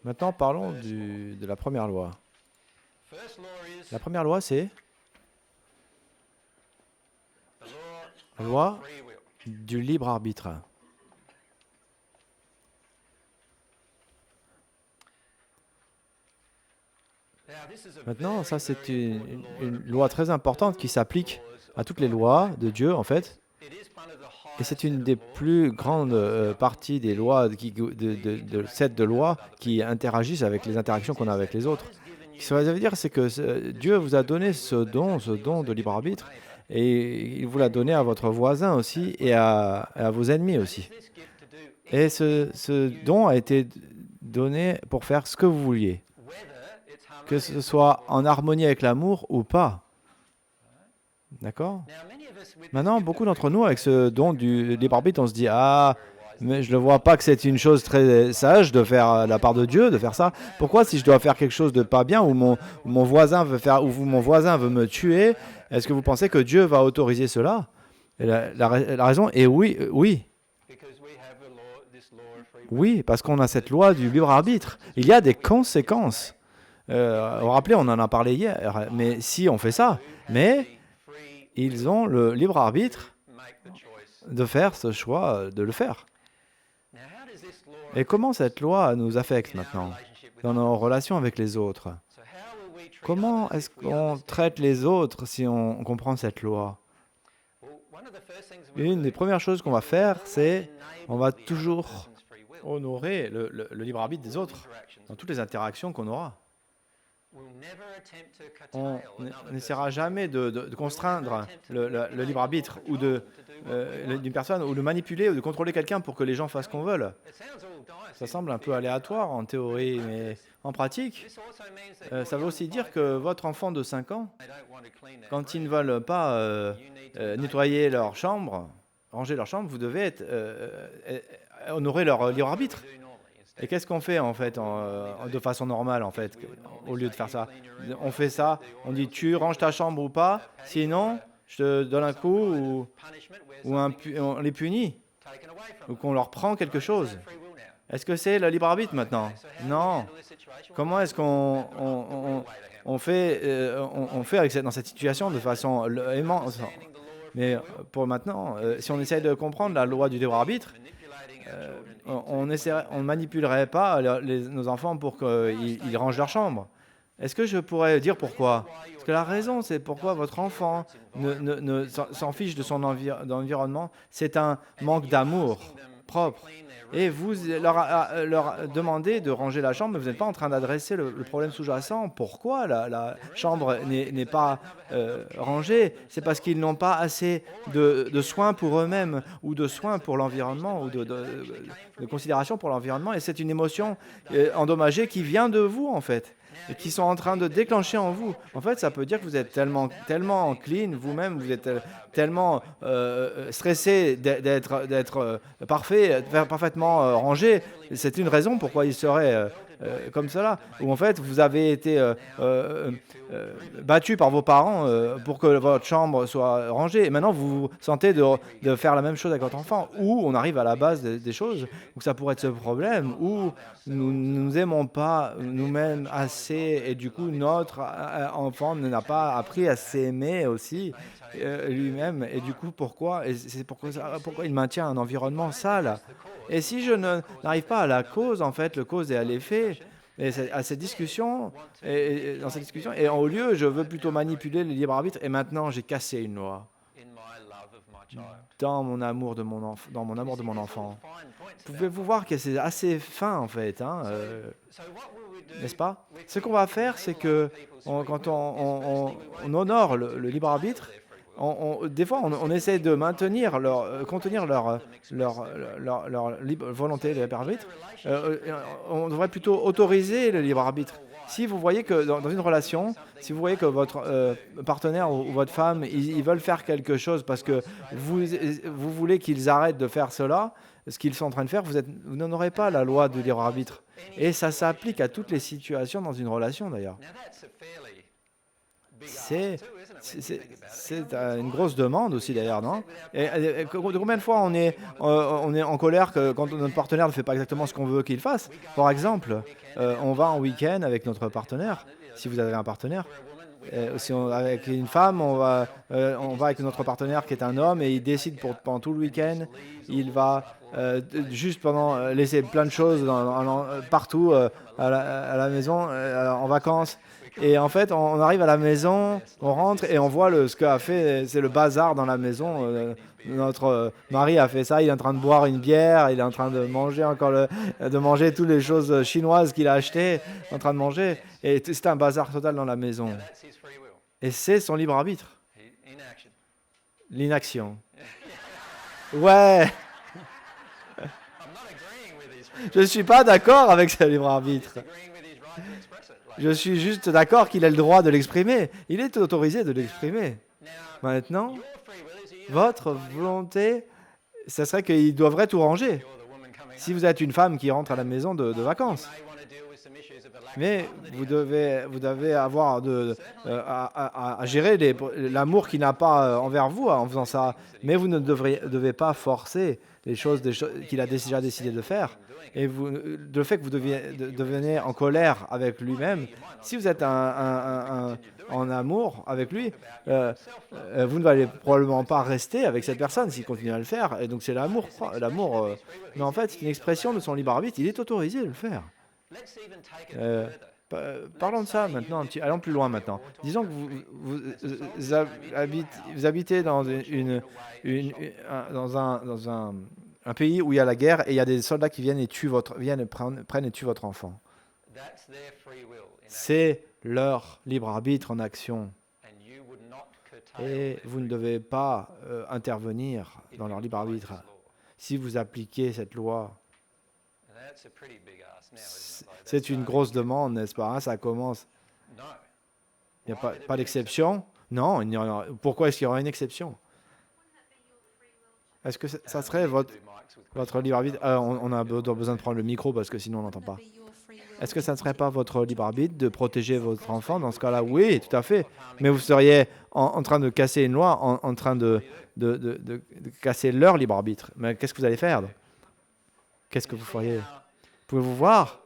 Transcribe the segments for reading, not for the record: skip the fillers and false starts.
Maintenant, parlons de la première loi. La première loi, c'est la loi du libre arbitre. Maintenant, ça, c'est une loi très importante qui s'applique à toutes les lois de Dieu, en fait. Et c'est une des plus grandes parties des lois, de set de lois qui interagissent avec les interactions qu'on a avec les autres. Ce que ça veut dire, c'est que Dieu vous a donné ce don de libre arbitre, et il vous l'a donné à votre voisin aussi et à vos ennemis aussi. Et ce don a été donné pour faire ce que vous vouliez, que ce soit en harmonie avec l'amour ou pas. D'accord? Maintenant, beaucoup d'entre nous, avec ce don du libre arbitre, on se dit, ah, mais je ne vois pas que c'est une chose très sage de faire de la part de Dieu, de faire ça. Pourquoi, si je dois faire quelque chose de pas bien, ou mon voisin veut faire, ou mon voisin veut me tuer, est-ce que vous pensez que Dieu va autoriser cela? Et la raison est oui, oui. Oui, parce qu'on a cette loi du libre arbitre. Il y a des conséquences. Vous vous rappelez, on en a parlé hier, mais si on fait ça, mais ils ont le libre arbitre de faire ce choix, de le faire. Et comment cette loi nous affecte maintenant dans nos relations avec les autres? Comment est-ce qu'on traite les autres si on comprend cette loi? Une des premières choses qu'on va faire, c'est on va toujours honorer le libre arbitre des autres dans toutes les interactions qu'on aura. On n'essaiera jamais de contraindre le libre arbitre ou d'une personne, ou de manipuler ou de contrôler quelqu'un pour que les gens fassent ce qu'on veut. Ça semble un peu aléatoire en théorie, mais en pratique, ça veut aussi dire que votre enfant de 5 ans, quand ils ne veulent pas nettoyer leur chambre, ranger leur chambre, vous devez honorer leur libre arbitre. Et qu'est-ce qu'on fait en fait de façon normale en fait, au lieu de faire ça? On fait ça, on dit tu ranges ta chambre ou pas, sinon je te donne un coup on les punit, ou qu'on leur prend quelque chose. Est-ce que c'est le libre arbitre maintenant? Non. Comment est-ce qu'on fait, dans cette situation de façon aimante? Mais pour maintenant, si on essaie de comprendre la loi du libre arbitre, on ne manipulerait pas nos enfants pour qu'ils rangent leur chambre. Est-ce que je pourrais dire pourquoi? Parce que la raison, c'est pourquoi votre enfant s'en fiche de son environnement, c'est un manque d'amour propre. Et vous leur demandez de ranger la chambre, mais vous n'êtes pas en train d'adresser le problème sous-jacent. Pourquoi la chambre n'est pas rangée? C'est parce qu'ils n'ont pas assez de soins pour eux-mêmes, ou de soins pour l'environnement, ou de considération pour l'environnement. Et c'est une émotion endommagée qui vient de vous, en fait, et qui sont en train de déclencher en vous. En fait, ça peut dire que vous êtes tellement clean vous-même, vous êtes tellement stressé d'être parfait, parfaitement rangé. C'est une raison pourquoi il serait comme cela. Ou en fait, vous avez été battu par vos parents pour que votre chambre soit rangée. Et maintenant, vous vous sentez de faire la même chose avec votre enfant. Ou on arrive à la base des choses, où ça pourrait être ce problème, où nous ne nous aimons pas nous-mêmes assez, et du coup, notre enfant n'a pas appris à s'aimer aussi lui-même. Et du coup, pourquoi? Et c'est pourquoi il maintient un environnement sale. Et si je n'arrive pas à la cause, en fait, le cause et à l'effet, et à cette discussion, dans cette discussion, et au lieu, je veux plutôt manipuler le libre arbitre, et maintenant, j'ai cassé une loi dans mon amour de mon enfant. Pouvez-vous voir que c'est assez fin, en fait, hein, n'est-ce pas? Ce qu'on va faire, c'est que quand on honore le libre arbitre, des fois, on essaie de contenir leur volonté de libre arbitre. On devrait plutôt autoriser le libre arbitre. Si vous voyez que dans une relation, si vous voyez que votre partenaire ou votre femme, ils veulent faire quelque chose parce que vous voulez qu'ils arrêtent de faire cela, ce qu'ils sont en train de faire, vous n'en aurez pas la loi du libre arbitre. Et ça s'applique à toutes les situations dans une relation, d'ailleurs. C'est une grosse demande aussi d'ailleurs, non? Combien de fois on est en colère quand notre partenaire ne fait pas exactement ce qu'on veut qu'il fasse? Par exemple, on va en week-end avec notre partenaire, si vous avez un partenaire. Si avec une femme, on va avec notre partenaire qui est un homme et il décide pendant tout le week-end, il va juste laisser plein de choses partout à la maison, en vacances. Et en fait, on arrive à la maison, on rentre et on voit ce qu'a fait, c'est le bazar dans la maison. Notre mari a fait ça, il est en train de boire une bière, il est en train de manger de manger toutes les choses chinoises qu'il a achetées, en train de manger. Et c'est un bazar total dans la maison. Et c'est son libre arbitre. L'inaction. Ouais, je ne suis pas d'accord avec ce libre arbitre. Je suis juste d'accord qu'il a le droit de l'exprimer. Il est autorisé de l'exprimer. Maintenant, votre volonté, ce serait qu'il devrait tout ranger. Si vous êtes une femme qui rentre à la maison de vacances. Mais vous devez avoir à gérer l'amour qu'il n'a pas envers vous en faisant ça. Mais vous ne devez pas forcer les choses qu'il a déjà décidé de faire. Et le fait que vous devenez en colère avec lui-même, si vous êtes en amour avec lui, vous ne allez probablement pas rester avec cette personne s'il continue à le faire. Et donc c'est l'amour. Mais en fait, c'est une expression de son libre arbitre. Il est autorisé de le faire. Parlons de ça maintenant, allons plus loin maintenant. Disons que vous habitez dans un pays où il y a la guerre et il y a des soldats qui viennent prennent et tuent votre enfant. C'est leur libre arbitre en action. Et vous ne devez pas intervenir dans leur libre arbitre. Si vous appliquez cette loi, c'est une grosse demande, n'est-ce pas? Hein, ça commence. Il n'y a pas d'exception? Non, pourquoi est-ce qu'il y aura une exception? Est-ce que ça serait votre libre arbitre? On a besoin de prendre le micro parce que sinon on n'entend pas. Est-ce que ça ne serait pas votre libre arbitre de protéger votre enfant dans ce cas-là? Oui, tout à fait. Mais vous seriez en train de casser une loi, en train de casser leur libre arbitre. Mais qu'est-ce que vous allez faire? Qu'est-ce que vous feriez? Pouvez-vous voir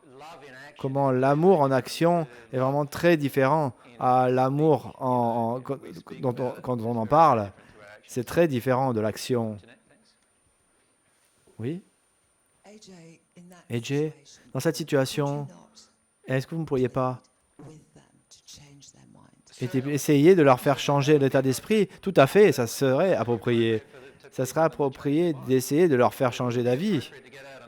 comment l'amour en action est vraiment très différent à l'amour quand on en parle? C'est très différent de l'action. Oui? AJ, dans cette situation, est-ce que vous ne pourriez pas essayer de leur faire changer l'état d'esprit? Tout à fait, ça serait approprié. Ça serait approprié d'essayer de leur faire changer d'avis.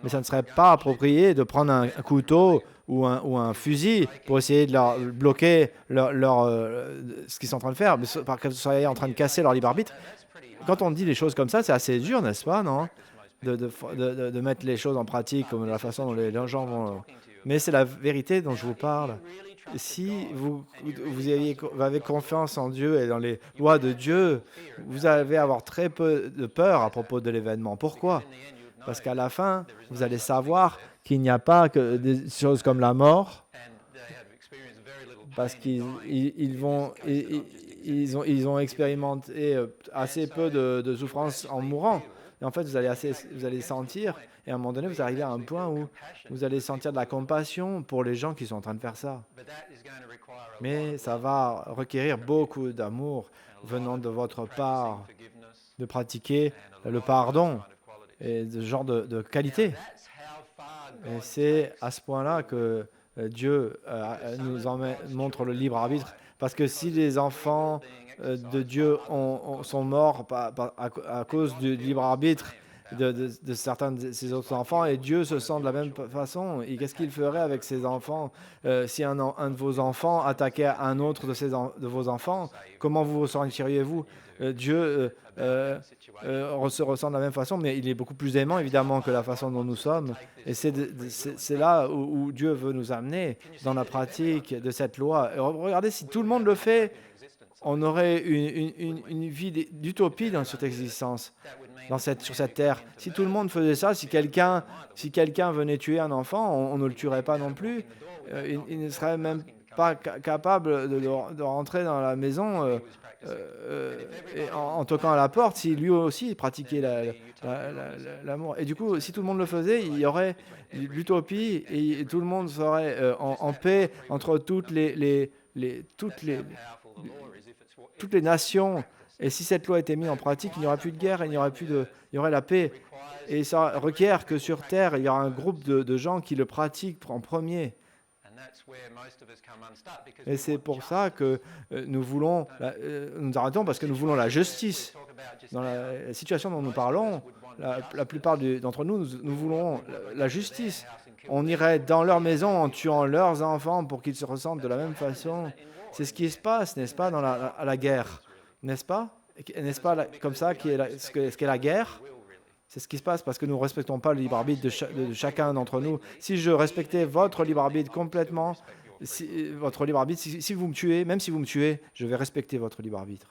Mais ça ne serait pas approprié de prendre un couteau ou un fusil pour essayer de leur bloquer ce qu'ils sont en train de faire, parce que vous soyez en train de casser leur libre arbitre. Quand on dit des choses comme ça, c'est assez dur, n'est-ce pas, non? De mettre les choses en pratique comme la façon dont les gens vont... Mais c'est la vérité dont je vous parle. Si vous avez confiance en Dieu et dans les lois de Dieu, vous allez avoir très peu de peur à propos de l'événement. Pourquoi? Parce qu'à la fin, vous allez savoir qu'il n'y a pas que des choses comme la mort, parce qu'ils ont expérimenté assez peu de souffrance en mourant. Et en fait, vous allez sentir, et à un moment donné, vous arrivez à un point où vous allez sentir de la compassion pour les gens qui sont en train de faire ça. Mais ça va requérir beaucoup d'amour venant de votre part, de pratiquer le pardon et ce genre de qualité. Et c'est à ce point-là que Dieu nous montre le libre arbitre. Parce que si les enfants de Dieu sont morts à cause du libre arbitre de certains de ses autres enfants, et Dieu se sent de la même façon, et qu'est-ce qu'il ferait avec ses enfants si un de vos enfants attaquait un autre de vos enfants? Comment vous sentiriez-vous? Dieu se ressent de la même façon, mais il est beaucoup plus aimant, évidemment, que la façon dont nous sommes. Et c'est là où Dieu veut nous amener, dans la pratique de cette loi. Et regardez, si tout le monde le fait, on aurait une vie d'utopie dans cette existence, sur cette terre. Si tout le monde faisait ça, si quelqu'un venait tuer un enfant, on ne le tuerait pas non plus. Il ne serait même pas capable de rentrer dans la maison et en toquant à la porte si lui aussi pratiquait l'amour. Et du coup, si tout le monde le faisait, il y aurait l'utopie et tout le monde serait en paix entre toutes les nations. Et si cette loi était mise en pratique, il n'y aurait plus de guerre, il y aurait la paix. Et ça requiert que sur Terre, il y aura un groupe de gens qui le pratiquent en premier. Et c'est pour ça que nous arrêtons parce que nous voulons la justice. Dans la situation dont nous parlons, la plupart d'entre nous, nous voulons la justice. On irait dans leur maison en tuant leurs enfants pour qu'ils se ressentent de la même façon. C'est ce qui se passe, n'est-ce pas, à la guerre, n'est-ce pas? N'est-ce pas comme ça ce qu'est la guerre? C'est ce qui se passe parce que nous ne respectons pas le libre arbitre de chacun d'entre nous. Si je respectais votre libre arbitre complètement, si vous me tuez, même si vous me tuez, je vais respecter votre libre arbitre.